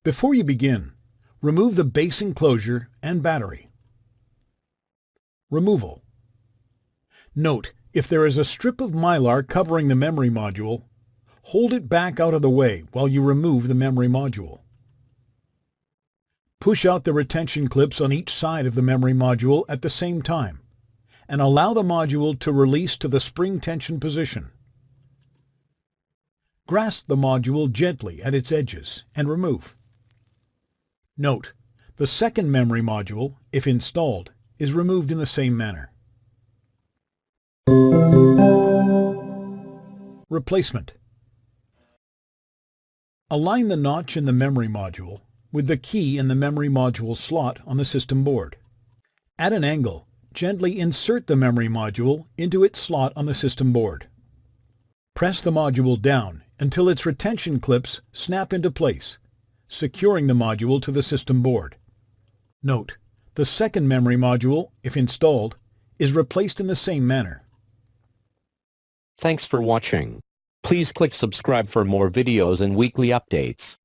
Before you begin, remove the base enclosure and battery. Removal. Note, if there is a strip of mylar covering the memory module, hold it back out of the way while you remove the memory module. Push out the retention clips on each side of the memory module at the same time, and allow the module to release to the spring tension position. Grasp the module gently at its edges and remove. Note, the second memory module, if installed, is removed in the same manner. Replacement. Align the notch in the memory module with the key in the memory module slot on the system board. At an angle, gently insert the memory module into its slot on the system board. Press the module down until its retention clips snap into place, securing the module to the system board. Note, the second memory module, if installed, is replaced in the same manner. Thanks for watching. Please click subscribe for more videos and weekly updates.